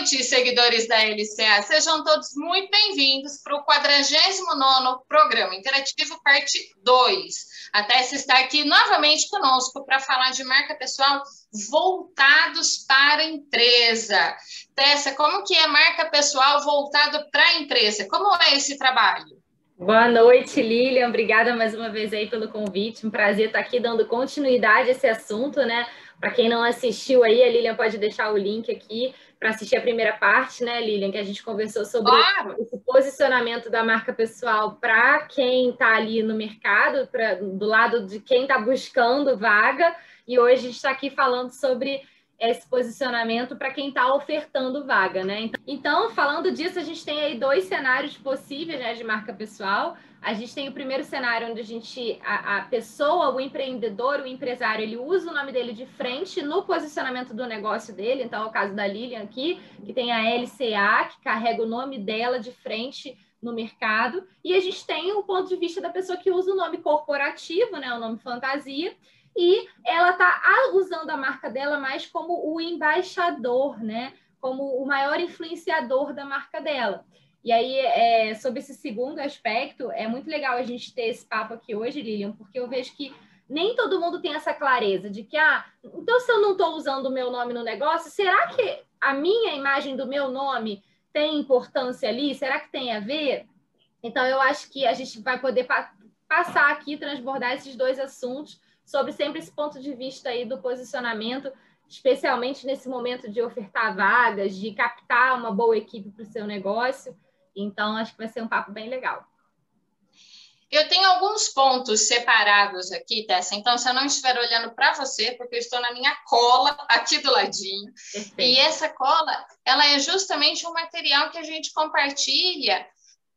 noite, seguidores da LCA. Sejam todos muito bem-vindos para o 49º Programa Interativo, parte 2. A Tessa está aqui novamente conosco para falar de marca pessoal voltados para a empresa. Tessa, como que é marca pessoal voltado para a empresa? Como é esse trabalho? Boa noite, Lilian. Obrigada mais uma vez aí pelo convite. Um prazer estar aqui dando continuidade a esse assunto, né? Para quem não assistiu aí, a Lilian pode deixar o link aqui para assistir a primeira parte, né, Lilian, que a gente conversou sobre esse posicionamento da marca pessoal para quem está ali no mercado, do lado de quem está buscando vaga. E hoje a gente está aqui falando sobre esse posicionamento para quem está ofertando vaga, né? Então, falando disso, a gente tem aí 2 cenários possíveis, né, de marca pessoal. A gente tem o primeiro cenário onde a pessoa, o empreendedor, o empresário, ele usa o nome dele de frente no posicionamento do negócio dele. Então, é o caso da Lilian aqui, que tem a LCA, que carrega o nome dela de frente no mercado. E a gente tem o ponto de vista da pessoa que usa o nome corporativo, né, o nome fantasia, e ela está usando a marca dela mais como o embaixador, né? Como o maior influenciador da marca dela. E aí, sobre esse segundo aspecto, é muito legal a gente ter esse papo aqui hoje, Lilian, porque eu vejo que nem todo mundo tem essa clareza de que, então se eu não estou usando o meu nome no negócio, será que a minha imagem do meu nome tem importância ali? Será que tem a ver? Então, eu acho que a gente vai poder passar aqui, transbordar esses 2 assuntos, sobre sempre esse ponto de vista aí do posicionamento, especialmente nesse momento de ofertar vagas, de captar uma boa equipe para o seu negócio. Então, acho que vai ser um papo bem legal. Eu tenho alguns pontos separados aqui, Tessa. Então, se eu não estiver olhando para você, porque eu estou na minha cola aqui do ladinho. Perfeito. E essa cola, ela é justamente um material que a gente compartilha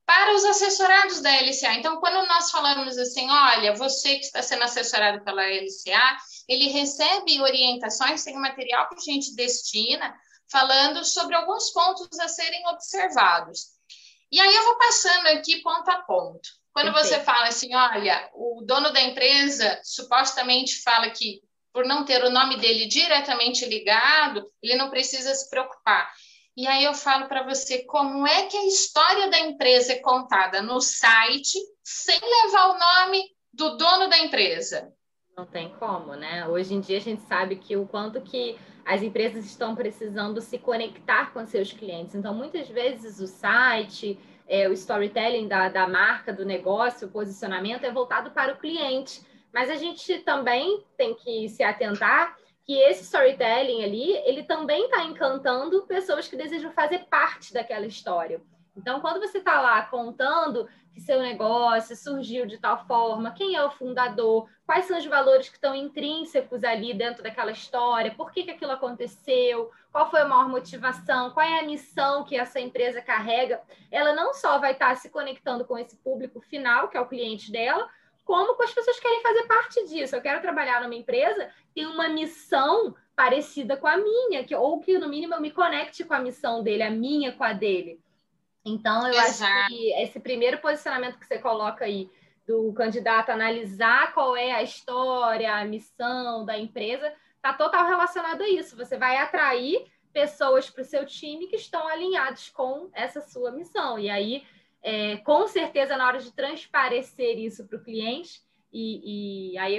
para os assessorados da LCA. Então, quando nós falamos assim, olha, você que está sendo assessorado pela LCA, ele recebe orientações, tem um material que a gente destina, falando sobre alguns pontos a serem observados. E aí eu vou passando aqui ponto a ponto. Quando você fala assim, olha, o dono da empresa supostamente fala que por não ter o nome dele diretamente ligado, ele não precisa se preocupar. E aí eu falo para você como é que a história da empresa é contada no site sem levar o nome do dono da empresa. Não tem como, né? Hoje em dia a gente sabe que o quanto que as empresas estão precisando se conectar com seus clientes. Então, muitas vezes o site, o storytelling da marca, do negócio, o posicionamento é voltado para o cliente. Mas a gente também tem que se atentar que esse storytelling ali, ele também está encantando pessoas que desejam fazer parte daquela história. Então, quando você está lá contando que seu negócio surgiu de tal forma, quem é o fundador, quais são os valores que estão intrínsecos ali dentro daquela história, por que aquilo aconteceu, qual foi a maior motivação, qual é a missão que essa empresa carrega, ela não só vai estar se conectando com esse público final, que é o cliente dela, como com as pessoas que querem fazer parte disso. Eu quero trabalhar numa empresa que tem uma missão parecida com a minha, ou que, no mínimo, eu me conecte com a missão dele, a minha com a dele. Então, eu acho que esse primeiro posicionamento que você coloca aí, do candidato analisar qual é a história, a missão da empresa, está total relacionado a isso. Você vai atrair pessoas para o seu time que estão alinhados com essa sua missão. E aí, com certeza, na hora de transparecer isso para o cliente, e aí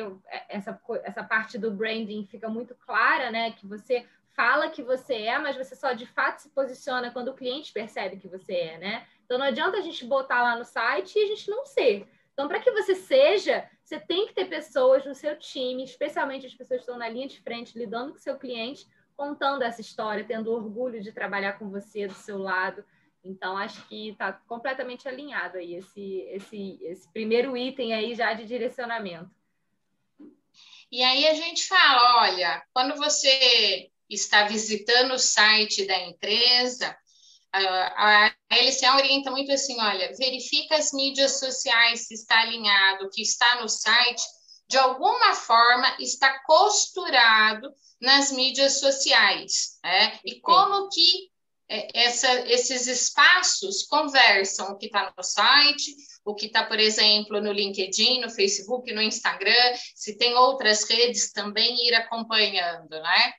essa parte do branding fica muito clara, né? Que você fala que você mas você só de fato se posiciona quando o cliente percebe que você é, né? Então não adianta a gente botar lá no site e a gente não ser. Então, para que você seja, você tem que ter pessoas no seu time, especialmente as pessoas que estão na linha de frente, lidando com o seu cliente, contando essa história, tendo orgulho de trabalhar com você do seu lado. Então, acho que está completamente alinhado aí esse primeiro item aí já de direcionamento. E aí a gente fala, olha, quando você está visitando o site da empresa, a LCA orienta muito assim, olha, verifica as mídias sociais, se está alinhado, o que está no site, de alguma forma está costurado nas mídias sociais, né? E como que esses espaços conversam, o que está no site, o que está, por exemplo, no LinkedIn, no Facebook, no Instagram, se tem outras redes também ir acompanhando, né?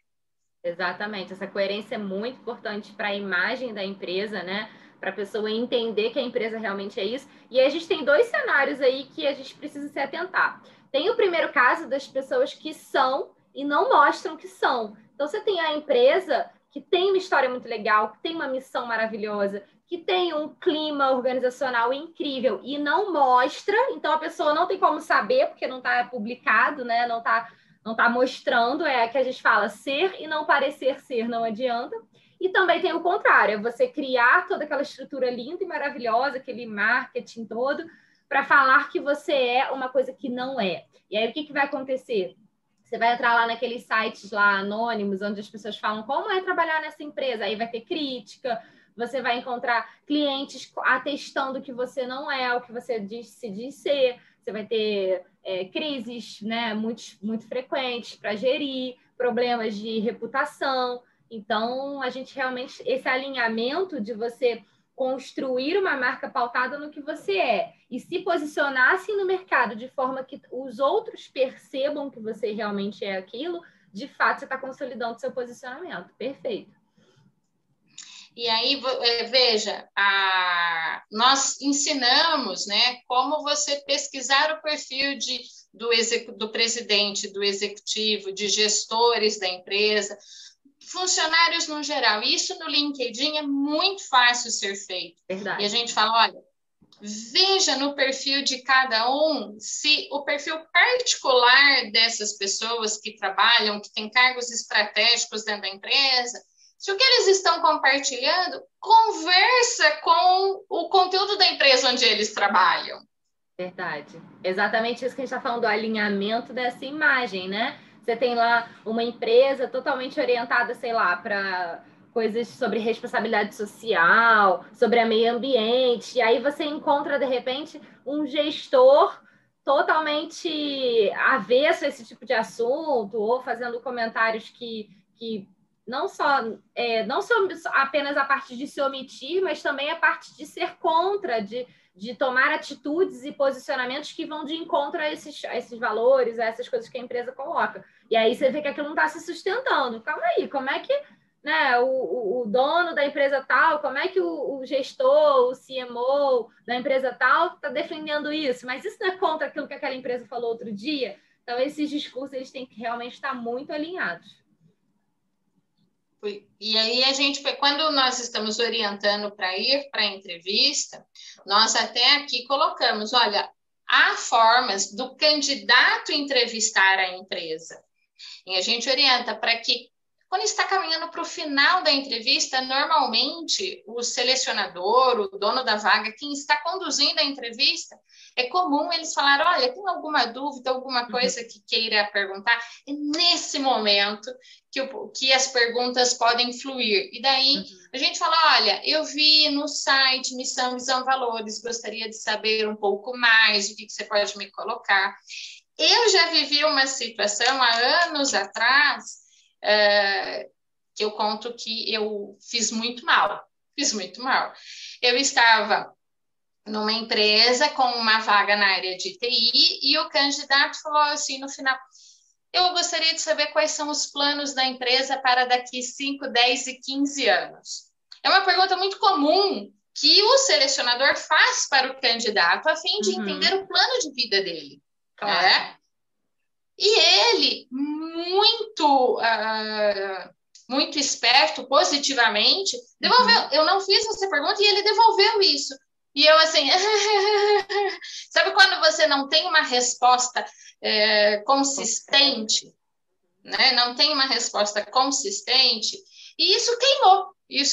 Exatamente, essa coerência é muito importante para a imagem da empresa, né? Para a pessoa entender que a empresa realmente é isso. E aí a gente tem dois cenários aí que a gente precisa se atentar. Tem o primeiro caso das pessoas que são e não mostram que são. Então você tem a empresa que tem uma história muito legal, que tem uma missão maravilhosa, que tem um clima organizacional incrível e não mostra, então a pessoa não tem como saber, porque não está publicado, né? Não tá mostrando, é que a gente fala ser e não parecer ser, não adianta. E também tem o contrário, é você criar toda aquela estrutura linda e maravilhosa, aquele marketing todo, para falar que você é uma coisa que não é. E aí o que vai acontecer? Você vai entrar lá naqueles sites lá anônimos, onde as pessoas falam como é trabalhar nessa empresa, aí vai ter crítica, você vai encontrar clientes atestando que você não é o que você se diz ser, você vai ter crises, né, muito frequentes para gerir, problemas de reputação. Então, a gente realmente, esse alinhamento de você construir uma marca pautada no que você é e se posicionar assim no mercado de forma que os outros percebam que você realmente é aquilo, de fato você está consolidando seu posicionamento. Perfeito. E aí, veja, nós ensinamos, né, como você pesquisar o perfil do presidente, do executivo, de gestores da empresa, funcionários no geral. Isso no LinkedIn é muito fácil ser feito. Verdade. E a gente fala, olha, veja no perfil de cada um se o perfil particular dessas pessoas que trabalham, que têm cargos estratégicos dentro da empresa, se o que eles estão compartilhando conversa com o conteúdo da empresa onde eles trabalham. Verdade. Exatamente isso que a gente está falando, do alinhamento dessa imagem, né? Você tem lá uma empresa totalmente orientada, sei lá, para coisas sobre responsabilidade social, sobre a meio ambiente, e aí você encontra, de repente, um gestor totalmente avesso a esse tipo de assunto, ou fazendo comentários que não são apenas a parte de se omitir, mas também a parte de ser contra, de tomar atitudes e posicionamentos que vão de encontro a esses valores, a essas coisas que a empresa coloca. E aí você vê que aquilo não está se sustentando. Calma aí, como é que, né, o dono da empresa tal, como é que o gestor, o CMO da empresa tal está defendendo isso? Mas isso não é contra aquilo que aquela empresa falou outro dia? Então, esses discursos eles têm que realmente estar muito alinhados. E aí quando nós estamos orientando para ir para a entrevista, nós até aqui colocamos, olha, há formas do candidato entrevistar a empresa. E a gente orienta para que, quando está caminhando para o final da entrevista, normalmente o selecionador, o dono da vaga, quem está conduzindo a entrevista, é comum eles falarem, olha, tem alguma dúvida, alguma coisa que queira perguntar? É nesse momento que as perguntas podem fluir. E daí a gente fala, olha, eu vi no site Missão, Visão, Valores, gostaria de saber um pouco mais, o que você pode me colocar. Eu já vivi uma situação há anos atrás, que eu conto que eu fiz muito mal. Eu estava numa empresa com uma vaga na área de TI e o candidato falou assim no final, eu gostaria de saber quais são os planos da empresa para daqui 5, 10 e 15 anos. É uma pergunta muito comum que o selecionador faz para o candidato a fim de entender o plano de vida dele. Claro. Né? E ele, muito esperto, positivamente, devolveu. Eu não fiz essa pergunta e ele devolveu isso. E eu assim, sabe quando você não tem uma resposta consistente, né? Não tem uma resposta consistente, e isso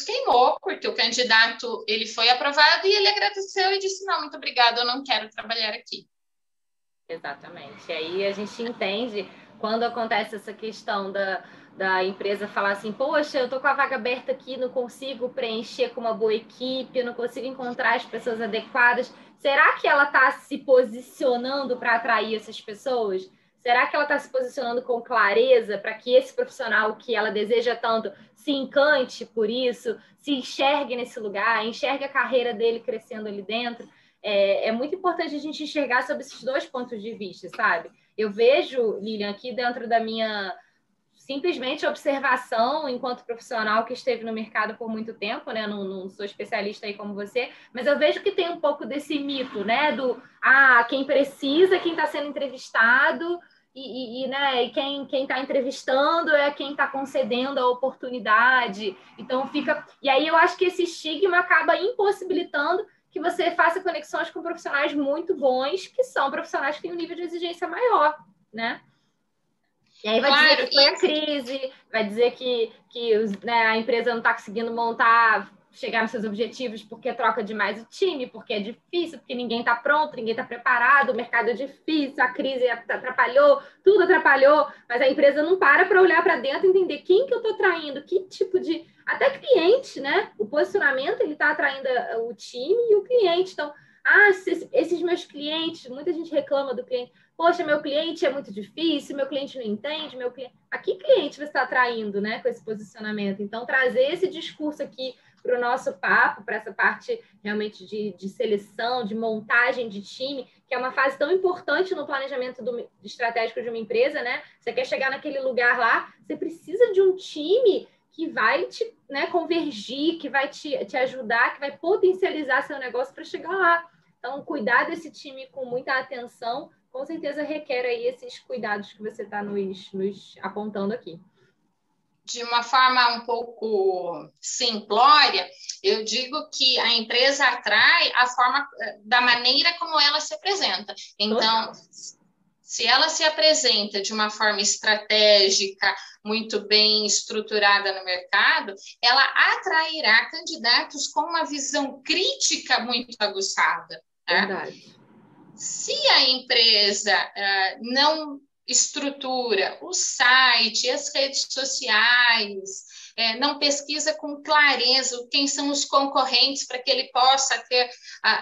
queimou, porque o candidato, ele foi aprovado e ele agradeceu e disse, não, muito obrigado, eu não quero trabalhar aqui. Exatamente. E aí a gente entende quando acontece essa questão da empresa falar assim, poxa, eu tô com a vaga aberta aqui, não consigo preencher com uma boa equipe, não consigo encontrar as pessoas adequadas. Será que ela está se posicionando para atrair essas pessoas? Será que ela está se posicionando com clareza para que esse profissional que ela deseja tanto se encante por isso, se enxergue nesse lugar, enxergue a carreira dele crescendo ali dentro? É muito importante a gente enxergar sobre esses dois pontos de vista, sabe? Eu vejo, Lilian, aqui dentro da minha simplesmente observação enquanto profissional que esteve no mercado por muito tempo, né? Não sou especialista aí como você, mas eu vejo que tem um pouco desse mito, né? Quem precisa, quem está sendo entrevistado né, e quem está entrevistando é quem está concedendo a oportunidade. Então fica. E aí eu acho que esse estigma acaba impossibilitando que você faça conexões com profissionais muito bons, que são profissionais que têm um nível de exigência maior, né? E aí vai dizer que foi a crise, vai dizer que né, a empresa não está conseguindo chegar nos seus objetivos porque troca demais o time, porque é difícil, porque ninguém está pronto, ninguém está preparado, o mercado é difícil, a crise atrapalhou, tudo atrapalhou, mas a empresa não para olhar para dentro e entender quem que eu estou atraindo, que tipo de... Até cliente, né? O posicionamento, ele está atraindo o time e o cliente. Então, esses meus clientes, muita gente reclama do cliente, poxa, meu cliente é muito difícil, meu cliente não entende, meu cliente... A que cliente você está atraindo, né, com esse posicionamento? Então, trazer esse discurso aqui para o nosso papo, para essa parte realmente de seleção, de montagem de time, que é uma fase tão importante no planejamento estratégico de uma empresa, né? Você quer chegar naquele lugar lá, você precisa de um time que vai te, né, convergir, que vai te ajudar, que vai potencializar seu negócio para chegar lá. Então, cuidar desse time com muita atenção, com certeza requer aí esses cuidados que você está nos apontando aqui. De uma forma um pouco simplória, eu digo que a empresa atrai da maneira como ela se apresenta. Então, se ela se apresenta de uma forma estratégica, muito bem estruturada no mercado, ela atrairá candidatos com uma visão crítica muito aguçada. Verdade. Se a empresa não estrutura o site, as redes sociais, não pesquisa com clareza quem são os concorrentes para que ele possa ter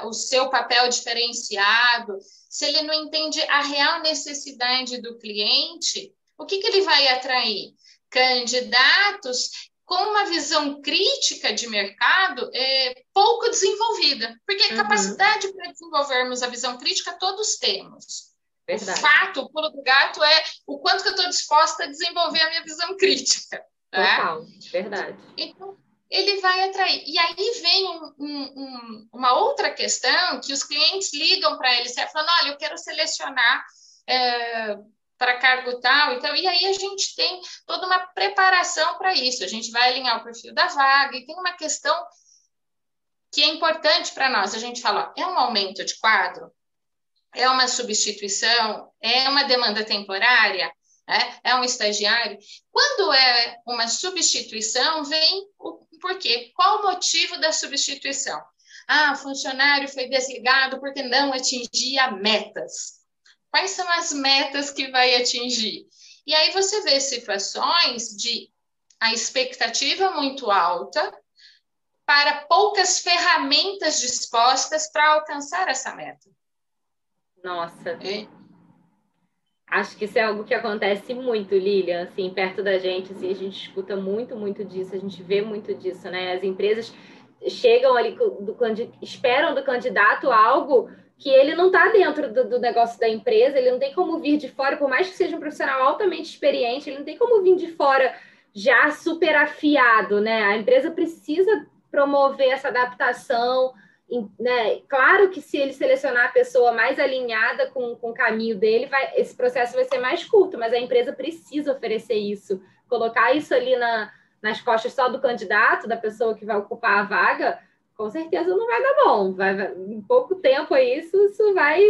o seu papel diferenciado, se ele não entende a real necessidade do cliente, o que ele vai atrair? Candidatos com uma visão crítica de mercado pouco desenvolvida, porque capacidade para desenvolvermos a visão crítica todos temos. Verdade. O fato, o pulo do gato é o quanto que eu estou disposta a desenvolver a minha visão crítica. Total, verdade. Então, ele vai atrair. E aí vem uma outra questão que os clientes ligam para ele, falando, olha, eu quero selecionar para cargo tal, então, e aí a gente tem toda uma preparação para isso. A gente vai alinhar o perfil da vaga e tem uma questão que é importante para nós. A gente fala, é um aumento de quadro? É uma substituição? É uma demanda temporária? É um estagiário? Quando é uma substituição, vem o porquê. Qual o motivo da substituição? O funcionário foi desligado porque não atingia metas. Quais são as metas que vai atingir? E aí você vê situações de a expectativa muito alta para poucas ferramentas dispostas para alcançar essa meta. Nossa. Acho que isso é algo que acontece muito, Lilian, assim, perto da gente, assim, a gente escuta muito, muito disso, a gente vê muito disso, né? As empresas chegam ali, esperam do candidato algo que ele não está dentro do negócio da empresa, ele não tem como vir de fora, por mais que seja um profissional altamente experiente, ele não tem como vir de fora já super afiado, né? A empresa precisa promover essa adaptação, né? Claro que se ele selecionar a pessoa mais alinhada com o caminho dele, esse processo vai ser mais curto, mas a empresa precisa oferecer isso. Colocar isso ali nas costas só do candidato, da pessoa que vai ocupar a vaga, com certeza não vai dar bom. Em pouco tempo aí, isso vai...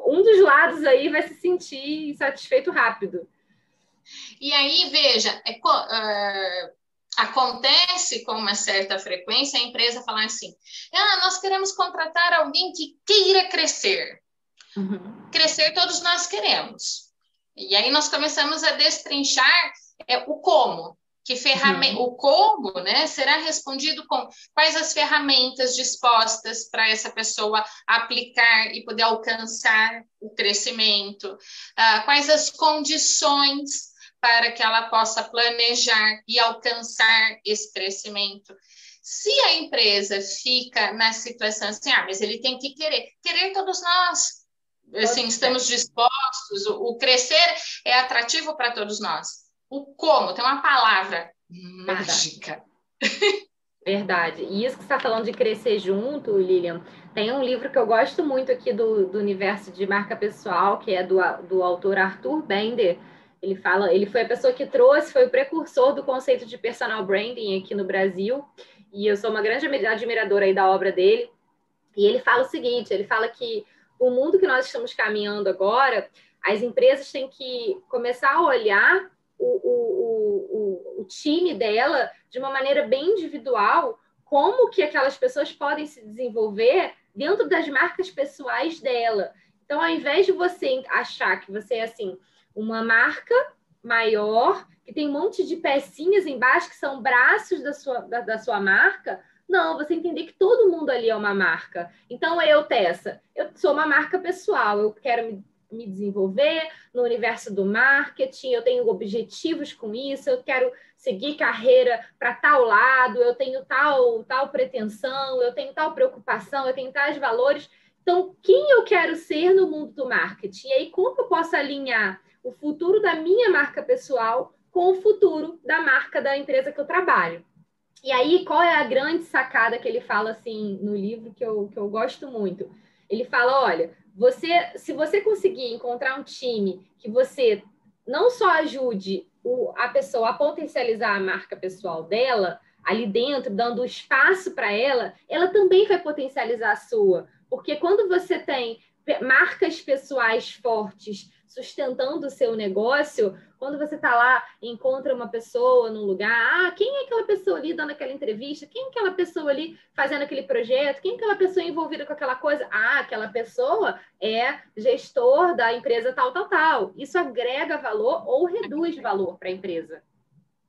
Um dos lados aí vai se sentir insatisfeito rápido. E aí, veja, acontece com uma certa frequência a empresa falar assim, nós queremos contratar alguém que queira crescer. Crescer todos nós queremos. E aí nós começamos a destrinchar o como. O como, né, será respondido com quais as ferramentas dispostas para essa pessoa aplicar e poder alcançar o crescimento, quais as condições para que ela possa planejar e alcançar esse crescimento. Se a empresa fica na situação assim, mas ele tem que querer todos nós, assim, estamos dispostos, o crescer é atrativo para todos nós. o como, tem uma palavra mágica. Verdade. E isso que você está falando de crescer junto, Lilian, tem um livro que eu gosto muito aqui do universo de marca pessoal, que é do autor Arthur Bender. Ele foi a pessoa que trouxe, foi o precursor do conceito de personal branding aqui no Brasil, e eu sou uma grande admiradora aí da obra dele. E ele fala o seguinte, ele fala que o mundo que nós estamos caminhando agora, as empresas têm que começar a olhar o time dela de uma maneira bem individual, como que aquelas pessoas podem se desenvolver dentro das marcas pessoais dela. Então, ao invés de você achar que você é assim, uma marca maior, que tem um monte de pecinhas embaixo que são braços da sua marca, não, você entender que todo mundo ali é uma marca. Então, Tessa, eu sou uma marca pessoal, eu quero me desenvolver no universo do marketing, eu tenho objetivos com isso, eu quero seguir carreira para tal lado, eu tenho tal pretensão, eu tenho tal preocupação, eu tenho tais valores. Então, quem eu quero ser no mundo do marketing? E aí, como eu posso alinhar o futuro da minha marca pessoal com o futuro da marca da empresa que eu trabalho? E aí, qual é a grande sacada que ele fala assim no livro que eu gosto muito? Ele fala, olha, se você conseguir encontrar um time que você não só ajude a pessoa a potencializar a marca pessoal dela, ali dentro, dando espaço para ela, ela também vai potencializar a sua. Porque quando você tem marcas pessoais fortes sustentando o seu negócio, quando você está lá e encontra uma pessoa num lugar, quem é aquela pessoa ali dando aquela entrevista? Quem é aquela pessoa ali fazendo aquele projeto? Quem é aquela pessoa envolvida com aquela coisa? Aquela pessoa é gestor da empresa tal, tal, tal. Isso agrega valor ou reduz valor para a empresa,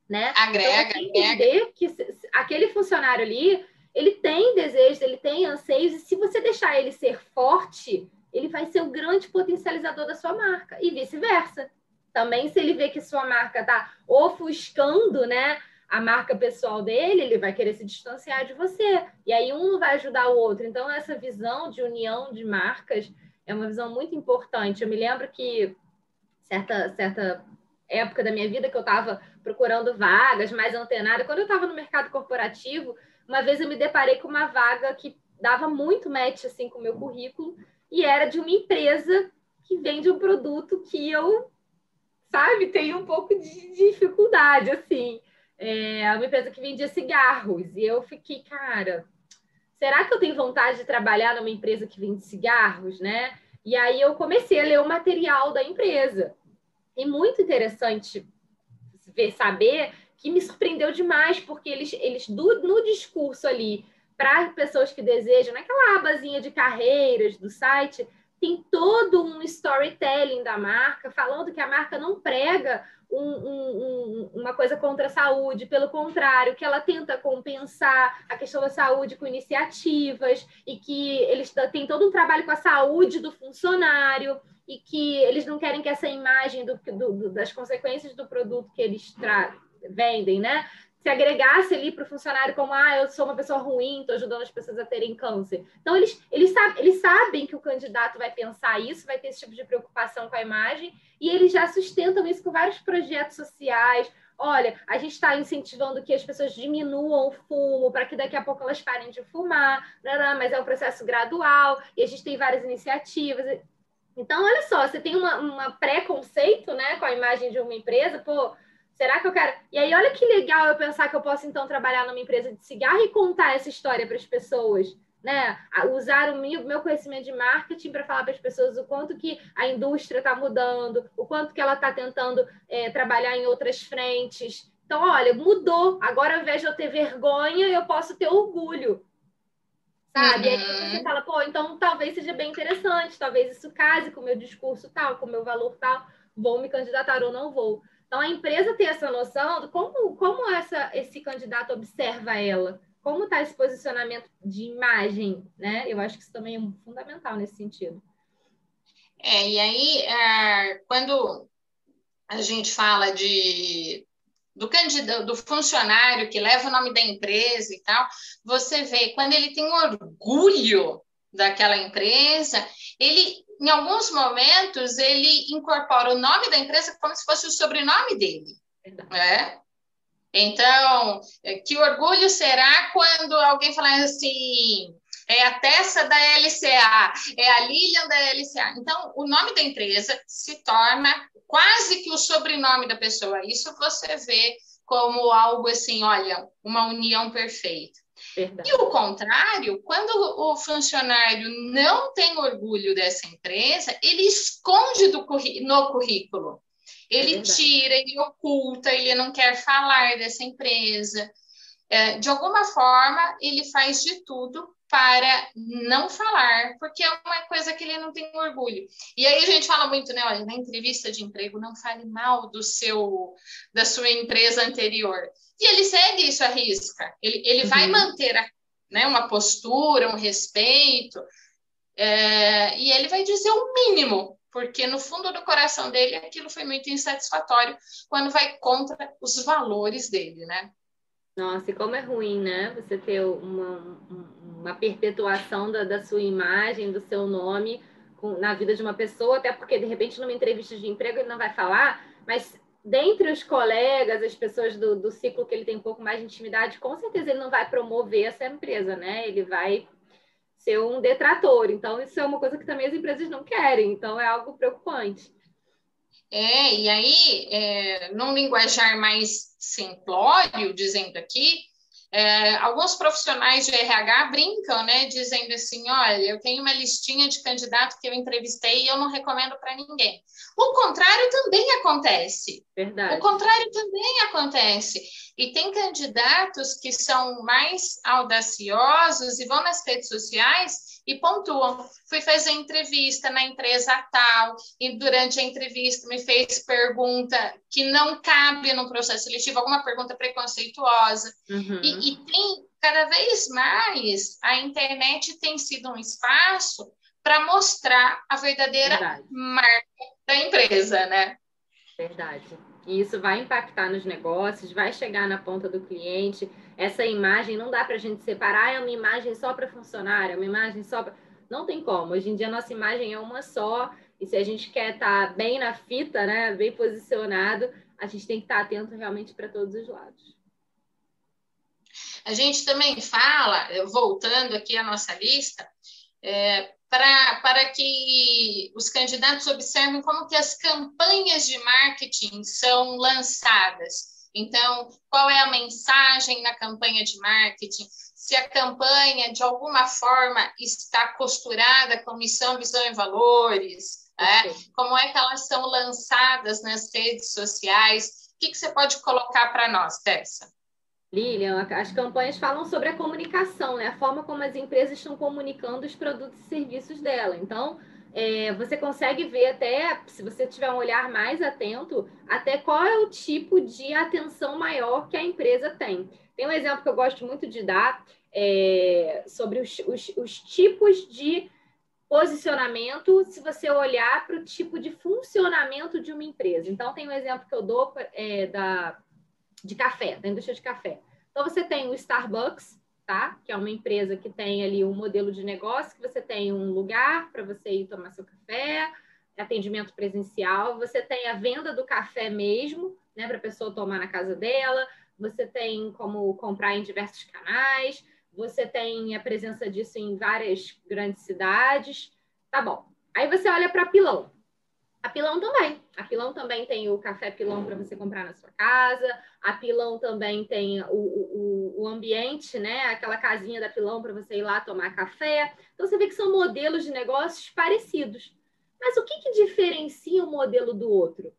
né? Agrega, então, entender que aquele funcionário ali, ele tem desejos, ele tem anseios, e se você deixar ele ser forte, ele vai ser o grande potencializador da sua marca, e vice-versa. Também, se ele vê que sua marca está ofuscando, né, a marca pessoal dele, ele vai querer se distanciar de você. E aí um não vai ajudar o outro. Então, essa visão de união de marcas é uma visão muito importante. Eu me lembro que certa época da minha vida que eu estava procurando vagas, mais antenada, quando eu estava no mercado corporativo, uma vez eu me deparei com uma vaga que dava muito match assim, com o meu currículo, e era de uma empresa que vende um produto que eu, tenho um pouco de dificuldade, assim. É uma empresa que vendia cigarros, e eu fiquei, cara, será que eu tenho vontade de trabalhar numa empresa que vende cigarros, né? E aí eu comecei a ler o material da empresa. E muito interessante saber que me surpreendeu demais, porque eles no discurso ali, para pessoas que desejam, naquela abazinha de carreiras do site, tem todo um storytelling da marca, falando que a marca não prega uma coisa contra a saúde, pelo contrário, que ela tenta compensar a questão da saúde com iniciativas, e que eles têm todo um trabalho com a saúde do funcionário, e que eles não querem que essa imagem das consequências do produto que eles vendem, né, se agregasse ali para o funcionário como, eu sou uma pessoa ruim, estou ajudando as pessoas a terem câncer. Então, eles sabem que o candidato vai pensar isso, vai ter esse tipo de preocupação com a imagem, e eles já sustentam isso com vários projetos sociais. Olha, a gente está incentivando que as pessoas diminuam o fumo para que daqui a pouco elas parem de fumar, mas é um processo gradual, e a gente tem várias iniciativas. Então, olha só, você tem uma preconceito, né, com a imagem de uma empresa, pô, será que eu quero... E aí, olha que legal eu pensar que eu posso, então, trabalhar numa empresa de cigarro e contar essa história para as pessoas, né? Usar o meu conhecimento de marketing para falar para as pessoas o quanto que a indústria está mudando, o quanto que ela está tentando trabalhar em outras frentes. Então, olha, mudou. Agora, ao invés de eu ter vergonha, eu posso ter orgulho. Sabe? E aí você fala, pô, então talvez seja bem interessante, talvez isso case com o meu discurso tal, com o meu valor tal, vou me candidatar ou não vou. Então, a empresa ter essa noção de como esse candidato observa ela, como está esse posicionamento de imagem, né? Eu acho que isso também é fundamental nesse sentido. E aí, quando a gente fala do candidato, do funcionário que leva o nome da empresa e tal, você vê, quando ele tem orgulho daquela empresa, ele, em alguns momentos, ele incorpora o nome da empresa como se fosse o sobrenome dele. né? Então, que orgulho será quando alguém falar assim, é a Tessa da LCA, é a Lilian da LCA. Então, o nome da empresa se torna quase que o sobrenome da pessoa. Isso você vê como algo assim, olha, uma união perfeita. Verdade. E o contrário, quando o funcionário não tem orgulho dessa empresa, ele esconde no currículo. Ele tira, ele oculta, ele não quer falar dessa empresa. De alguma forma, ele faz de tudo para não falar, porque é uma coisa que ele não tem orgulho. E aí a gente fala muito, né? Olha, na entrevista de emprego, não fale mal da sua empresa anterior. E ele segue isso à risca. Ele vai manter né, uma postura, um respeito, e ele vai dizer o mínimo, porque no fundo do coração dele aquilo foi muito insatisfatório quando vai contra os valores dele, né? Nossa, e como é ruim, né? Você ter uma perpetuação da sua imagem, do seu nome na vida de uma pessoa, até porque, de repente, numa entrevista de emprego ele não vai falar, mas dentre os colegas, as pessoas do ciclo que ele tem um pouco mais de intimidade, com certeza ele não vai promover essa empresa, né? Ele vai ser um detrator. Então, isso é uma coisa que também as empresas não querem. Então, é algo preocupante. E aí, num linguajar mais simplório, dizendo aqui, alguns profissionais de RH brincam, né, dizendo assim, olha, eu tenho uma listinha de candidato que eu entrevistei e eu não recomendo para ninguém. O contrário também acontece. Verdade. O contrário também acontece. E tem candidatos que são mais audaciosos e vão nas redes sociais e pontuam. Fui fazer entrevista na empresa tal e durante a entrevista me fez pergunta que não cabe no processo seletivo, alguma pergunta preconceituosa. E tem cada vez mais a internet tem sido um espaço para mostrar a verdadeira marca da empresa, né? Verdade. E isso vai impactar nos negócios, vai chegar na ponta do cliente. Essa imagem não dá para a gente separar, é uma imagem só para funcionário, é uma imagem só para... Não tem como. Hoje em dia a nossa imagem é uma só, e se a gente quer estar bem na fita, né, bem posicionado, a gente tem que estar atento realmente para todos os lados. A gente também fala, voltando aqui à nossa lista, para que os candidatos observem como que as campanhas de marketing são lançadas. Então, qual é a mensagem na campanha de marketing? Se a campanha, de alguma forma, está costurada com missão, visão e valores, como é que elas são lançadas nas redes sociais? O que você pode colocar para nós, Tessa? Lilian, as campanhas falam sobre a comunicação, né? A forma como as empresas estão comunicando os produtos e serviços dela. Então, você consegue ver até, se você tiver um olhar mais atento, até qual é o tipo de atenção maior que a empresa tem. Tem um exemplo que eu gosto muito de dar sobre os tipos de posicionamento, se você olhar para o tipo de funcionamento de uma empresa. Então, tem um exemplo que eu dou de café, da indústria de café. Então, você tem o Starbucks, tá? Que é uma empresa que tem ali um modelo de negócio, que você tem um lugar para você ir tomar seu café, atendimento presencial, você tem a venda do café mesmo, né, para a pessoa tomar na casa dela, você tem como comprar em diversos canais, você tem a presença disso em várias grandes cidades, tá bom. Aí você olha para Pilão. A Pilão também. A Pilão também tem o café Pilão para você comprar na sua casa. A Pilão também tem o ambiente, né? Aquela casinha da Pilão para você ir lá tomar café. Então você vê que são modelos de negócios parecidos. Mas o que diferencia um modelo do outro?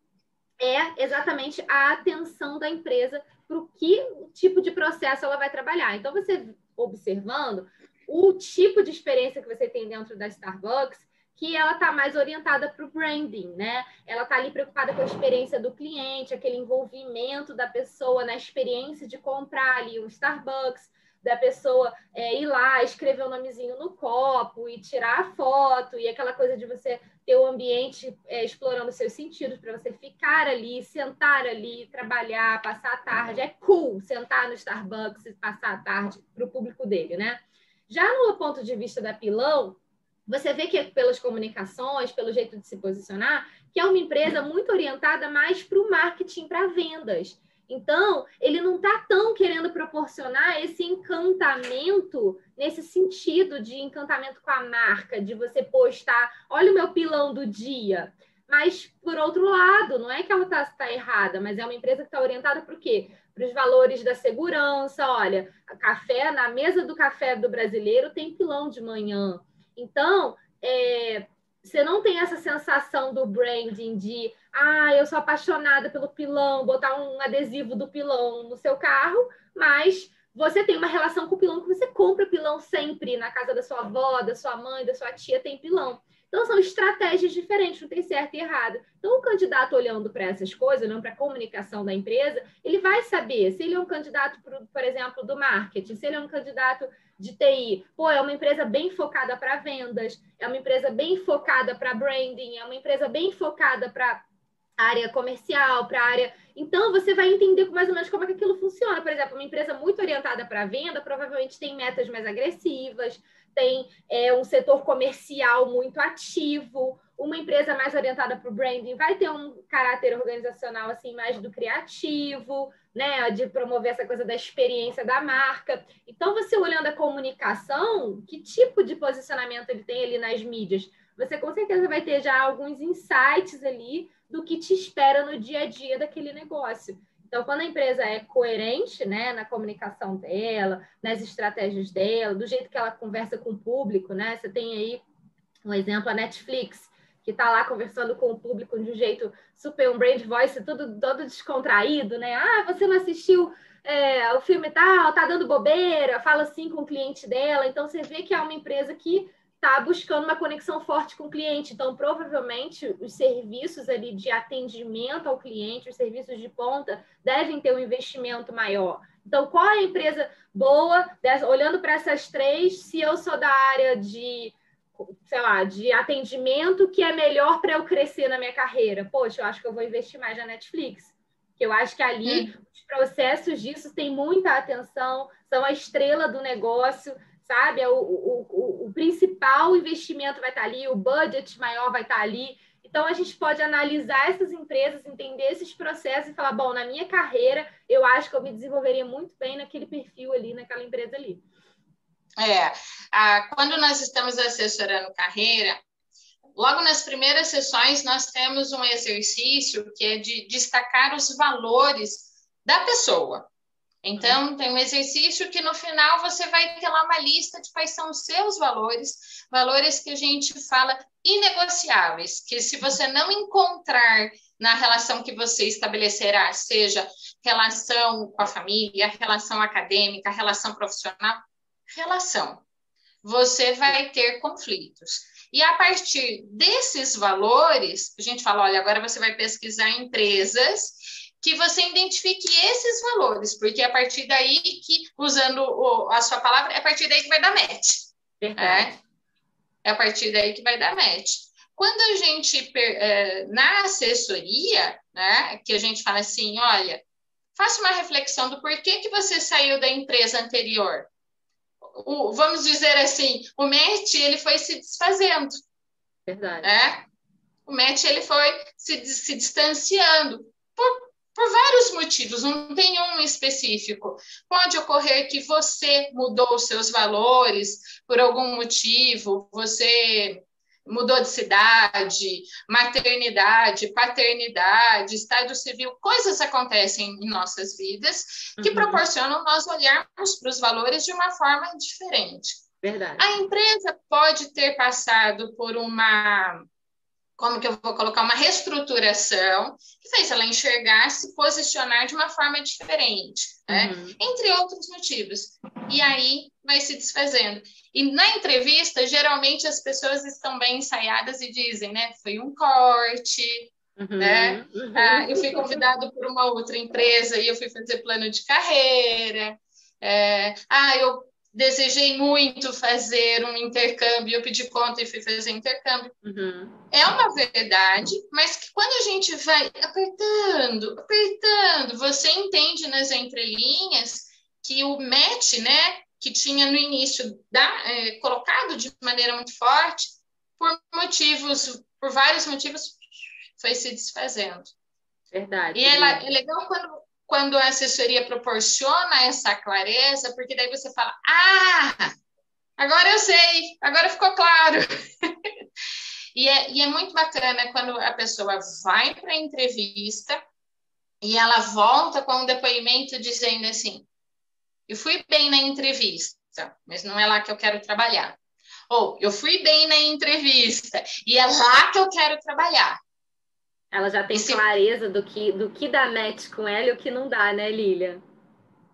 É exatamente a atenção da empresa para o que tipo de processo ela vai trabalhar. Então, você observando o tipo de experiência que você tem dentro da Starbucks, que ela está mais orientada para o branding, né? Ela está ali preocupada com a experiência do cliente, aquele envolvimento da pessoa na experiência de comprar ali um Starbucks, da pessoa ir lá, escrever o nomezinho no copo e tirar a foto, e aquela coisa de você ter o ambiente explorando seus sentidos, para você ficar ali, sentar ali, trabalhar, passar a tarde. É cool sentar no Starbucks e passar a tarde para o público dele, né? Já no ponto de vista da Pilão, você vê que pelas comunicações, pelo jeito de se posicionar, que é uma empresa muito orientada mais para o marketing, para vendas. Então, ele não está tão querendo proporcionar esse encantamento, nesse sentido de encantamento com a marca, de você postar, olha o meu pilão do dia. Mas, por outro lado, não é que ela está errada, mas é uma empresa que está orientada para o quê? Para os valores da segurança. Olha, café, na mesa do café do brasileiro tem pilão de manhã. Então, você não tem essa sensação do branding de eu sou apaixonada pelo pilão, botar um adesivo do pilão no seu carro, mas você tem uma relação com o pilão que você compra pilão sempre, na casa da sua avó, da sua mãe, da sua tia tem pilão. Então, são estratégias diferentes, não tem certo e errado. Então, o candidato olhando para essas coisas, olhando para a comunicação da empresa, ele vai saber se ele é um candidato, por exemplo, do marketing, se ele é um candidato de TI. É uma empresa bem focada para vendas, é uma empresa bem focada para branding, é uma empresa bem focada para área comercial, para área... Então, você vai entender mais ou menos como é que aquilo funciona. Por exemplo, uma empresa muito orientada para venda provavelmente tem metas mais agressivas, tem um setor comercial muito ativo. Uma empresa mais orientada para o branding vai ter um caráter organizacional assim mais do criativo, né, de promover essa coisa da experiência da marca. Então, você olhando a comunicação, que tipo de posicionamento ele tem ali nas mídias? Você com certeza vai ter já alguns insights ali do que te espera no dia a dia daquele negócio. Então, quando a empresa é coerente, né, na comunicação dela, nas estratégias dela, do jeito que ela conversa com o público, né? Você tem aí um exemplo, a Netflix, que está lá conversando com o público de um jeito super, um brand voice tudo todo descontraído, né? Você não assistiu o filme tal, tá dando bobeira, fala assim com o cliente dela. Então, você vê que é uma empresa que está buscando uma conexão forte com o cliente. Então, provavelmente, os serviços ali de atendimento ao cliente, os serviços de ponta, devem ter um investimento maior. Então, qual é a empresa boa, olhando para essas três, se eu sou da área de, sei lá, de atendimento, que é melhor para eu crescer na minha carreira? Poxa, eu acho que eu vou investir mais na Netflix. Que eu acho que ali os processos disso têm muita atenção, são a estrela do negócio, sabe? O principal investimento vai estar ali, o budget maior vai estar ali. Então, a gente pode analisar essas empresas, entender esses processos e falar, bom, na minha carreira, eu acho que eu me desenvolveria muito bem naquele perfil ali, naquela empresa ali. Quando nós estamos assessorando carreira, logo nas primeiras sessões, nós temos um exercício que é de destacar os valores da pessoa. Então, tem um exercício que no final você vai ter lá uma lista de quais são os seus valores, valores que a gente fala inegociáveis, que se você não encontrar na relação que você estabelecerá, seja relação com a família, relação acadêmica, relação profissional, você vai ter conflitos. E a partir desses valores, a gente fala, olha, agora você vai pesquisar empresas que você identifique esses valores, porque é a partir daí que, usando a sua palavra, é a partir daí que vai dar match. É a partir daí que vai dar match. Quando a gente, na assessoria, né, que a gente fala assim, olha, faça uma reflexão do porquê que você saiu da empresa anterior. Vamos dizer assim, o match, ele foi se desfazendo. Verdade. O match, ele foi se distanciando por vários motivos, não tem um específico. Pode ocorrer que você mudou os seus valores por algum motivo, você mudou de cidade, maternidade, paternidade, estado civil, coisas acontecem em nossas vidas que proporcionam nós olharmos para os valores de uma forma diferente. Verdade. A empresa pode ter passado por como que eu vou colocar, uma reestruturação que fez ela enxergar, se posicionar de uma forma diferente, né? Entre outros motivos. E aí vai se desfazendo. E na entrevista, geralmente as pessoas estão bem ensaiadas e dizem, né? Foi um corte, né? Eu fui convidado por uma outra empresa e eu fui fazer plano de carreira. Eu desejei muito fazer um intercâmbio, eu pedi conta e fui fazer intercâmbio. É uma verdade, mas que quando a gente vai apertando, você entende nas entrelinhas que o match, né, que tinha no início colocado de maneira muito forte, por vários motivos, foi se desfazendo. Verdade. E é legal quando a assessoria proporciona essa clareza, porque daí você fala, agora eu sei, agora ficou claro. E é muito bacana quando a pessoa vai para a entrevista e ela volta com um depoimento dizendo assim, eu fui bem na entrevista, mas não é lá que eu quero trabalhar. Ou, eu fui bem na entrevista e é lá que eu quero trabalhar. Ela já tem clareza do que dá match com ela e o que não dá, né, Lilian?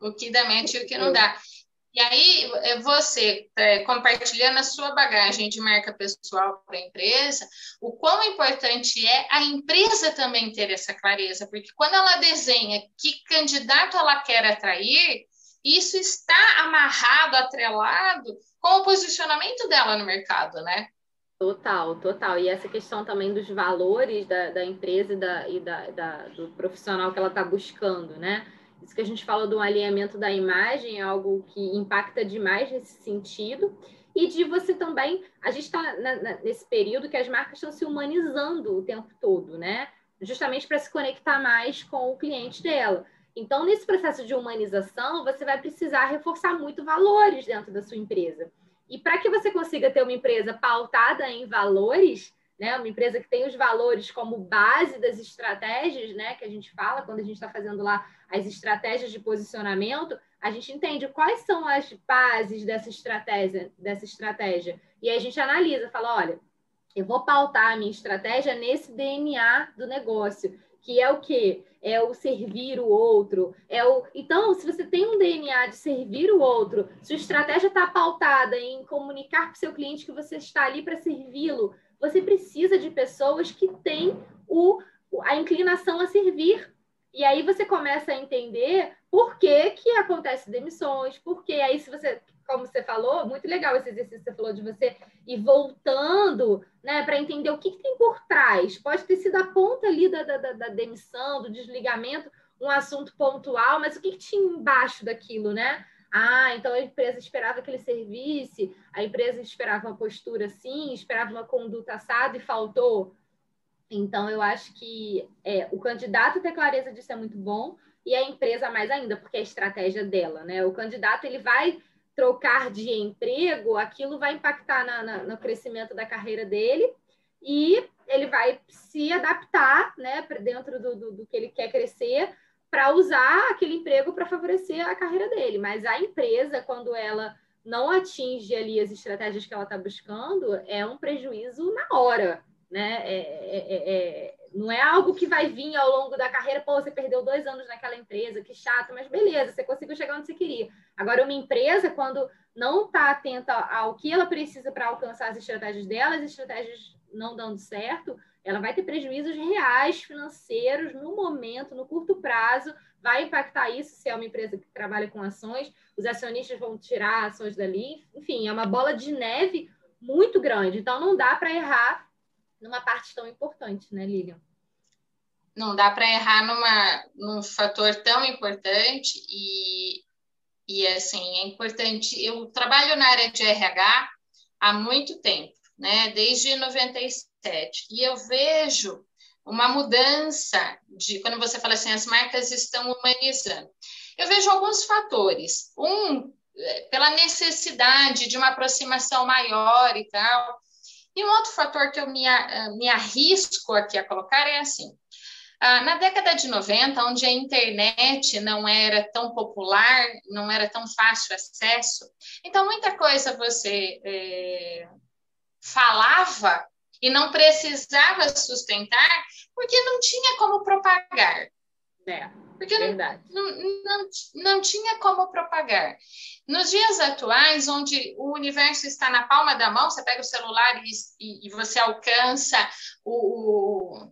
O que dá match e o que não dá. E aí, você, compartilhando a sua bagagem de marca pessoal para a empresa, o quão importante é a empresa também ter essa clareza, porque quando ela desenha que candidato ela quer atrair, isso está amarrado, atrelado com o posicionamento dela no mercado, né? Total, total. E essa questão também dos valores da empresa do profissional que ela está buscando, né? Isso que a gente fala do alinhamento da imagem é algo que impacta demais nesse sentido. E de você também, a gente está nesse período que as marcas estão se humanizando o tempo todo, né? Justamente para se conectar mais com o cliente dela. Então, nesse processo de humanização, você vai precisar reforçar muito valores dentro da sua empresa. E para que você consiga ter uma empresa pautada em valores, né, uma empresa que tem os valores como base das estratégias, né, que a gente fala quando a gente está fazendo lá as estratégias de posicionamento, a gente entende quais são as bases dessa estratégia. E aí a gente analisa, fala, olha, eu vou pautar a minha estratégia nesse DNA do negócio, que é o quê? É o servir o outro. Então, se você tem um DNA de servir o outro, sua estratégia está pautada em comunicar para o seu cliente que você está ali para servi-lo, você precisa de pessoas que têm a inclinação a servir. E aí você começa a entender por que acontece demissões, porque aí se você, como você falou, muito legal esse exercício que você falou de você ir voltando, né, para entender o que tem por trás. Pode ter sido a ponta ali da demissão, do desligamento, um assunto pontual, mas o que tinha embaixo daquilo, né? Então a empresa esperava que ele servisse, a empresa esperava uma postura assim, esperava uma conduta assada e faltou. Então, eu acho que o candidato ter clareza disso é muito bom e a empresa mais ainda, porque é a estratégia dela, né? O candidato, ele vai trocar de emprego, aquilo vai impactar no crescimento da carreira dele e ele vai se adaptar, né, dentro do que ele quer crescer para usar aquele emprego para favorecer a carreira dele. Mas a empresa, quando ela não atinge ali as estratégias que ela está buscando, é um prejuízo na hora, né? Não é algo que vai vir ao longo da carreira, pô, você perdeu 2 anos naquela empresa, que chato, mas beleza, você conseguiu chegar onde você queria. Agora, uma empresa, quando não está atenta ao que ela precisa para alcançar as estratégias dela, as estratégias não dando certo, ela vai ter prejuízos reais, financeiros, no momento, no curto prazo, vai impactar isso se é uma empresa que trabalha com ações, os acionistas vão tirar ações dali, enfim, é uma bola de neve muito grande, então não dá para errar numa parte tão importante, né, Lilian? Não dá para errar num fator tão importante e assim, é importante. Eu trabalho na área de RH há muito tempo, né? Desde 97. E eu vejo uma mudança quando você fala assim, as marcas estão humanizando. Eu vejo alguns fatores. Pela necessidade de uma aproximação maior e tal. E um outro fator que eu me arrisco aqui a colocar é assim, na década de 90, onde a internet não era tão popular, não era tão fácil acesso, então muita coisa você falava e não precisava sustentar, porque não tinha como propagar. Porque verdade. Não tinha como propagar. Nos dias atuais, onde o universo está na palma da mão, você pega o celular e você alcança o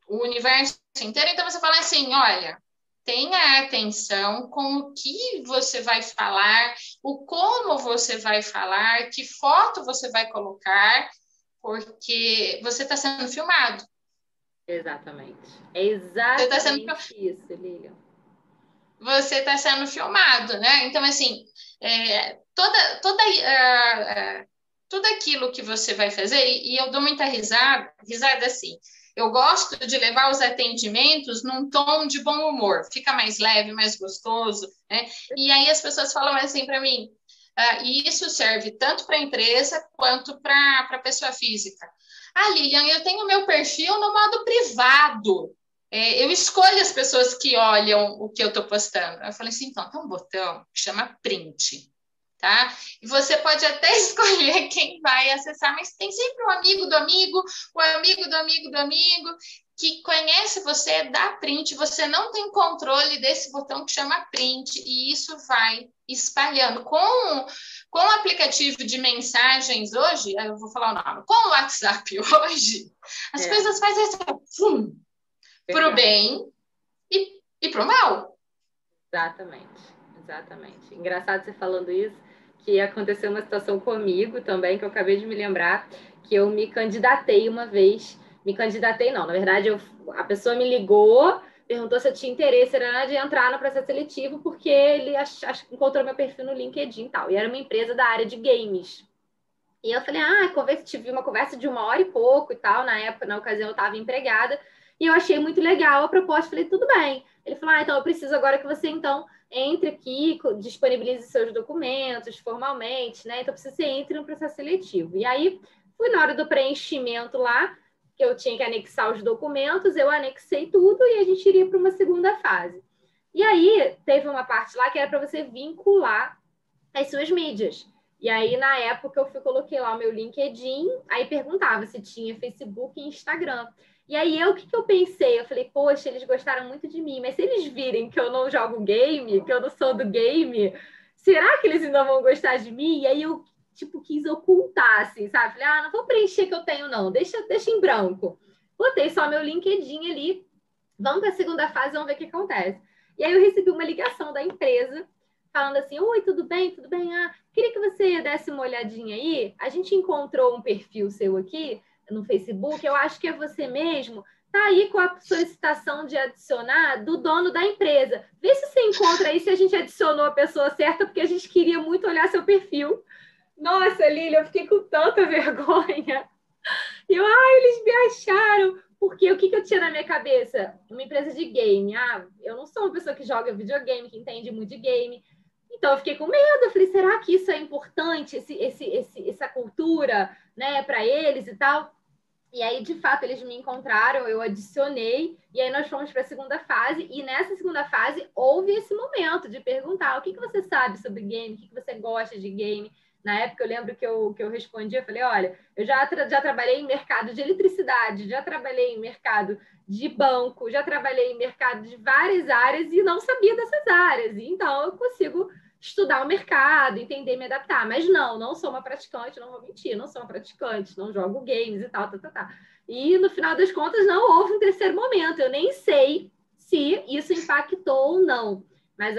universo inteiro, então você fala assim, olha, tenha atenção com o que você vai falar, o como você vai falar, que foto você vai colocar, porque você está sendo filmado. Exatamente. É exatamente isso, Lilian. Você está sendo filmado, né? Então, assim, tudo aquilo que você vai fazer, e eu dou muita risada assim, eu gosto de levar os atendimentos num tom de bom humor, fica mais leve, mais gostoso, né? E aí as pessoas falam assim para mim, e isso serve tanto para a empresa quanto para a pessoa física. Lilian, eu tenho meu perfil no modo privado. Eu escolho as pessoas que olham o que eu estou postando. Eu falei assim, então, tem um botão que chama print. Tá? E você pode até escolher quem vai acessar, mas tem sempre um amigo do amigo, o amigo do amigo do amigo, que conhece você, dá print, você não tem controle desse botão que chama print, e isso vai espalhando. Com o aplicativo de mensagens hoje, eu vou falar o nome, com o WhatsApp hoje, as coisas fazem assim, para o bem e para o mal. Exatamente. Engraçado você falando isso, que aconteceu uma situação comigo também, que eu acabei de me lembrar, que eu me candidatei uma vez. Me candidatei não, na verdade a pessoa me ligou, perguntou se eu tinha interesse de entrar no processo seletivo, porque ele encontrou meu perfil no LinkedIn e tal, e era uma empresa da área de games. E eu falei, tive uma conversa de 1 hora e pouco e tal, na época, na ocasião eu estava empregada, e eu achei muito legal a proposta, falei, tudo bem. Ele falou, então eu preciso agora que você, então, entre aqui, disponibilize seus documentos formalmente, né? Então, precisa que você entre no processo seletivo. E aí, fui na hora do preenchimento lá, que eu tinha que anexar os documentos, eu anexei tudo e a gente iria para uma segunda fase. E aí, teve uma parte lá que era para você vincular as suas mídias. E aí, na época, coloquei lá o meu LinkedIn, aí perguntava se tinha Facebook e Instagram. E aí, o que eu pensei? Eu falei, poxa, eles gostaram muito de mim, mas se eles virem que eu não jogo game, que eu não sou do game, será que eles ainda vão gostar de mim? E aí, eu, quis ocultar, assim, sabe? Falei, não vou preencher que eu tenho, não, deixa em branco. Botei só meu LinkedIn ali, vamos para a segunda fase, vamos ver o que acontece. E aí, eu recebi uma ligação da empresa, falando assim, oi, tudo bem? Tudo bem? Queria que você desse uma olhadinha aí. A gente encontrou um perfil seu aqui no Facebook, eu acho que é você mesmo. Tá aí com a solicitação de adicionar do dono da empresa. Vê se você encontra aí se a gente adicionou a pessoa certa, porque a gente queria muito olhar seu perfil. Nossa, Lília, eu fiquei com tanta vergonha. E eles me acharam. Porque o que eu tinha na minha cabeça? Uma empresa de game. Eu não sou uma pessoa que joga videogame, que entende muito de game. Então, eu fiquei com medo. Eu falei, será que isso é importante, essa cultura, né, para eles e tal? E aí, de fato, eles me encontraram, eu adicionei, e aí nós fomos para a segunda fase, e nessa segunda fase houve esse momento de perguntar o que você sabe sobre game, o que você gosta de game. Na época, eu lembro que eu respondi, eu falei, olha, eu já trabalhei em mercado de eletricidade, já trabalhei em mercado de banco, já trabalhei em mercado de várias áreas e não sabia dessas áreas. Então, eu consigo estudar o mercado, entender e me adaptar. Mas não sou uma praticante, não vou mentir, não sou uma praticante, não jogo games e tal. E, no final das contas, não houve um terceiro momento. Eu nem sei se isso impactou ou não. Mas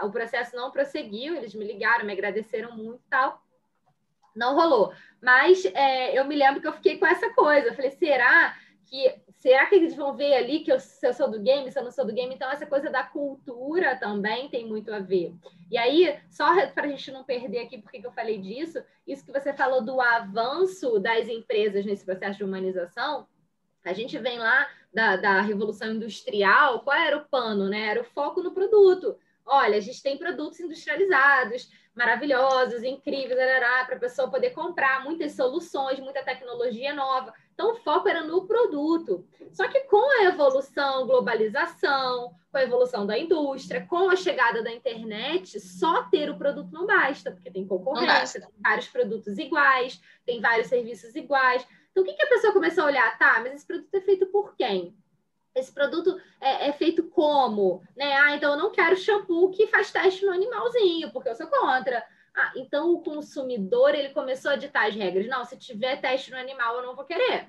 o processo não prosseguiu, eles me ligaram, me agradeceram muito e tal. Não rolou. Mas eu me lembro que eu fiquei com essa coisa. Eu falei, será que eles vão ver ali se eu sou do game, se eu não sou do game? Então, essa coisa da cultura também tem muito a ver. E aí, só para a gente não perder aqui porque que eu falei disso, isso que você falou do avanço das empresas nesse processo de humanização, a gente vem lá da Revolução Industrial, qual era o pano, né? Era o foco no produto. Olha, a gente tem produtos industrializados, maravilhosos, incríveis, para a pessoa poder comprar muitas soluções, muita tecnologia nova. Então, o foco era no produto. Só que com a evolução, globalização, com a evolução da indústria, com a chegada da internet, só ter o produto não basta, porque tem concorrência, tem vários produtos iguais, tem vários serviços iguais. Então, o que a pessoa começou a olhar? Mas esse produto é feito por quem? Esse produto é feito como? Né? Então eu não quero shampoo que faz teste no animalzinho, porque eu sou contra. Então o consumidor ele começou a ditar as regras. Não, se tiver teste no animal, eu não vou querer.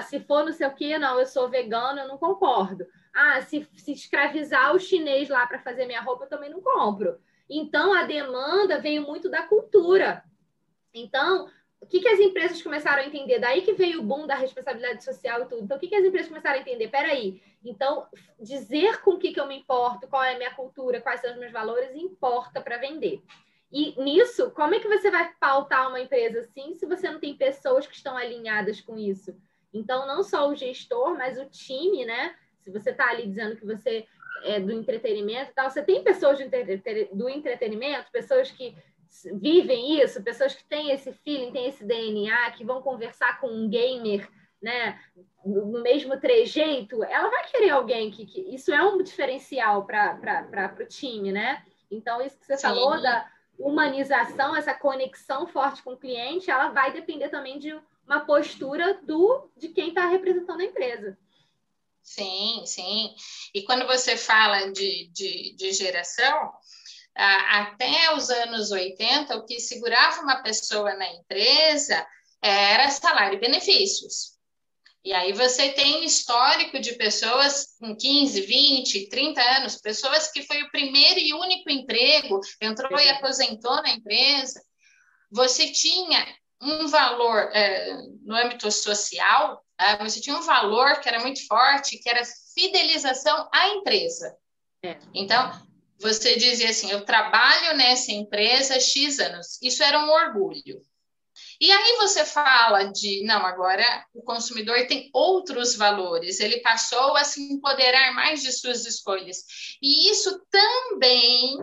Se for não sei o quê, não, eu sou vegano, eu não concordo. Se escravizar o chinês lá para fazer minha roupa, eu também não compro. Então a demanda veio muito da cultura. Então, o que as empresas começaram a entender? Daí que veio o boom da responsabilidade social e tudo. Então, o que as empresas começaram a entender? Peraí, então, dizer com o que eu me importo, qual é a minha cultura, quais são os meus valores, importa para vender. E nisso, como é que você vai pautar uma empresa assim se você não tem pessoas que estão alinhadas com isso? Então, não só o gestor, mas o time, né? Se você está ali dizendo que você é do entretenimento e tal, você tem pessoas do entretenimento, pessoas que vivem isso, pessoas que têm esse feeling, têm esse DNA, que vão conversar com um gamer, né? No mesmo trejeito, ela vai querer alguém que isso é um diferencial para o time, né? Então, isso que você falou da humanização, essa conexão forte com o cliente, ela vai depender também de uma postura de quem está representando a empresa. Sim, sim. E quando você fala de geração, até os anos 80, o que segurava uma pessoa na empresa era salário e benefícios. E aí você tem um histórico de pessoas com 15, 20, 30 anos, pessoas que foi o primeiro e único emprego, entrou e aposentou na empresa. Você tinha um valor no âmbito social, você tinha um valor que era muito forte, que era fidelização à empresa. Então, você dizia assim, eu trabalho nessa empresa X anos. Isso era um orgulho. E aí você fala não, agora o consumidor tem outros valores, ele passou a se empoderar mais de suas escolhas. E isso também,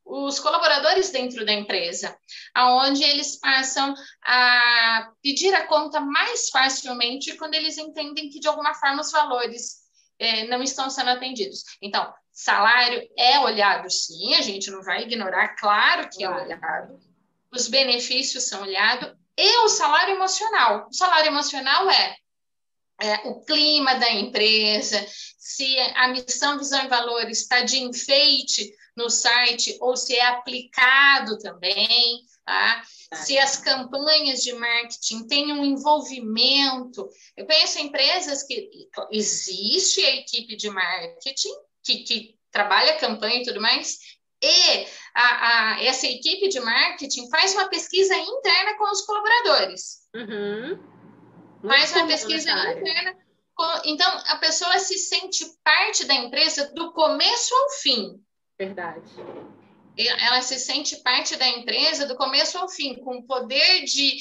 os colaboradores dentro da empresa, onde eles passam a pedir a conta mais facilmente quando eles entendem que, de alguma forma, os valores não estão sendo atendidos. Então, salário é olhado, sim, a gente não vai ignorar, claro que é olhado. Os benefícios são olhados e o salário emocional. O salário emocional é o clima da empresa, se a missão, visão e valores está de enfeite no site ou se é aplicado também, tá? Se as campanhas de marketing têm um envolvimento. Eu conheço empresas que existe a equipe de marketing que trabalha a campanha e tudo mais, e essa equipe de marketing faz uma pesquisa interna com os colaboradores. Faz uma pesquisa interna. Então, a pessoa se sente parte da empresa do começo ao fim. Verdade. Ela se sente parte da empresa do começo ao fim, com o poder de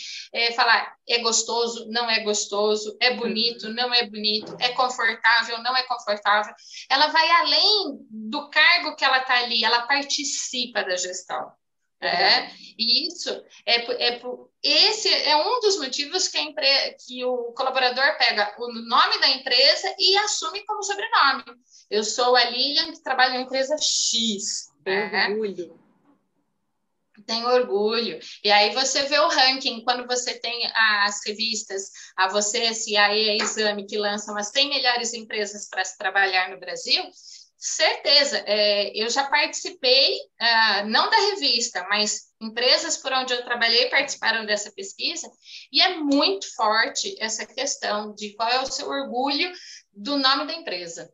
falar é gostoso, não é gostoso, é bonito, não é bonito, é confortável, não é confortável. Ela vai além do cargo que ela está ali, ela participa da gestão. E isso esse é um dos motivos que o colaborador pega o nome da empresa e assume como sobrenome. Eu sou a Lilian, que trabalha na empresa X. Tem orgulho. E aí você vê o ranking, quando você tem as revistas, a Você, a Exame, que lançam as 100 melhores empresas para se trabalhar no Brasil, certeza, eu já participei, não da revista, mas empresas por onde eu trabalhei participaram dessa pesquisa, e é muito forte essa questão de qual é o seu orgulho do nome da empresa.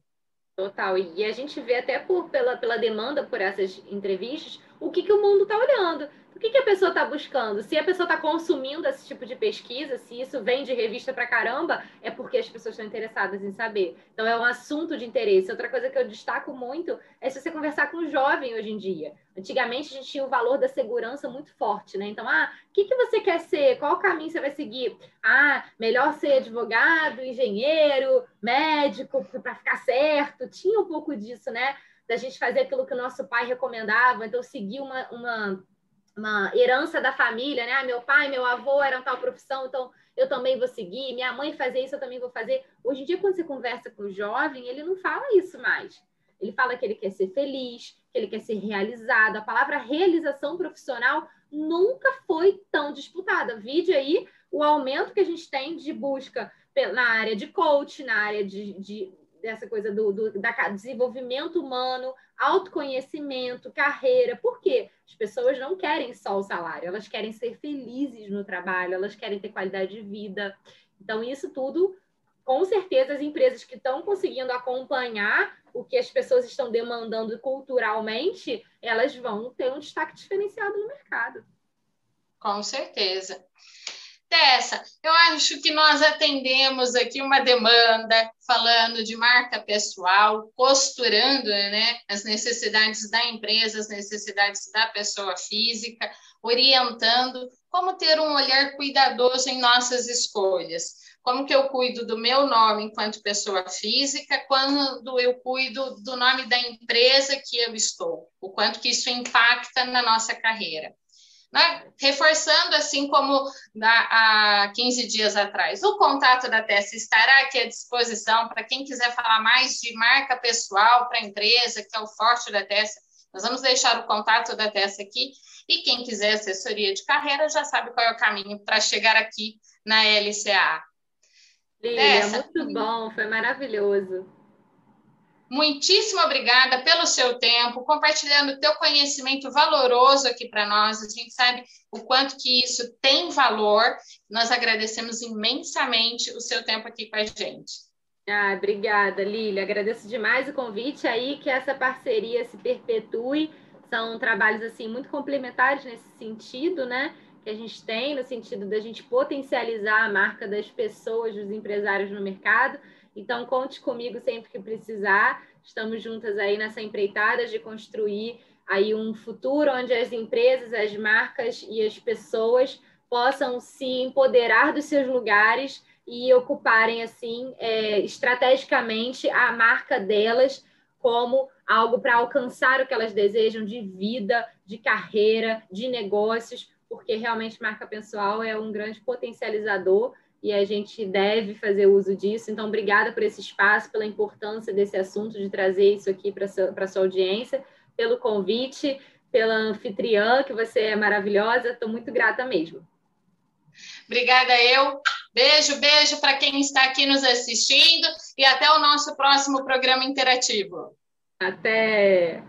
Total, e a gente vê até pela demanda por essas entrevistas, o que o mundo está olhando, o que a pessoa está buscando. Se a pessoa está consumindo esse tipo de pesquisa, se isso vem de revista pra caramba, é porque as pessoas estão interessadas em saber. Então é um assunto de interesse. Outra coisa que eu destaco muito é se você conversar com um jovem hoje em dia. Antigamente a gente tinha o valor da segurança muito forte, né? Então, o que você quer ser? Qual caminho você vai seguir? Melhor ser advogado, engenheiro, médico, para ficar certo. Tinha um pouco disso, né? Da gente fazer aquilo que o nosso pai recomendava, então seguir uma herança da família, né? Meu pai, meu avô eram tal profissão, então eu também vou seguir. Minha mãe fazia isso, eu também vou fazer. Hoje em dia, quando você conversa com o jovem, ele não fala isso mais. Ele fala que ele quer ser feliz, que ele quer ser realizado. A palavra realização profissional nunca foi tão disputada. Vide aí o aumento que a gente tem de busca na área de coach, na área dessa coisa do desenvolvimento humano, autoconhecimento, carreira. Por quê? As pessoas não querem só o salário, elas querem ser felizes no trabalho, elas querem ter qualidade de vida. Então, isso tudo, com certeza, as empresas que estão conseguindo acompanhar o que as pessoas estão demandando culturalmente, elas vão ter um destaque diferenciado no mercado. Com certeza. Tessa, eu acho que nós atendemos aqui uma demanda, falando de marca pessoal, costurando, né, as necessidades da empresa, as necessidades da pessoa física, orientando como ter um olhar cuidadoso em nossas escolhas. Como que eu cuido do meu nome enquanto pessoa física, quando eu cuido do nome da empresa que eu estou, o quanto que isso impacta na nossa carreira. Né? Reforçando, assim como há 15 dias atrás, o contato da Tessa estará aqui à disposição para quem quiser falar mais de marca pessoal para a empresa, que é o forte da Tessa. Nós vamos deixar o contato da Tessa aqui, e quem quiser assessoria de carreira já sabe qual é o caminho para chegar aqui na LCA. Lília, Tessa, muito bom, foi maravilhoso. Muitíssimo obrigada pelo seu tempo, compartilhando o teu conhecimento valoroso aqui para nós. A gente sabe o quanto que isso tem valor. Nós agradecemos imensamente o seu tempo aqui com a gente. Obrigada, Lília. Agradeço demais o convite aí, que essa parceria se perpetue. São trabalhos assim muito complementares nesse sentido, né? Que a gente tem, no sentido da gente potencializar a marca das pessoas, dos empresários no mercado. Então, conte comigo sempre que precisar. Estamos juntas aí nessa empreitada de construir aí um futuro onde as empresas, as marcas e as pessoas possam se empoderar dos seus lugares e ocuparem, assim, estrategicamente a marca delas como algo para alcançar o que elas desejam de vida, de carreira, de negócios, porque realmente marca pessoal é um grande potencializador e a gente deve fazer uso disso. Então, obrigada por esse espaço, pela importância desse assunto, de trazer isso aqui para a sua audiência, pelo convite, pela anfitriã, que você é maravilhosa. Estou muito grata mesmo. Obrigada, eu. Beijo, beijo para quem está aqui nos assistindo e até o nosso próximo programa interativo. Até!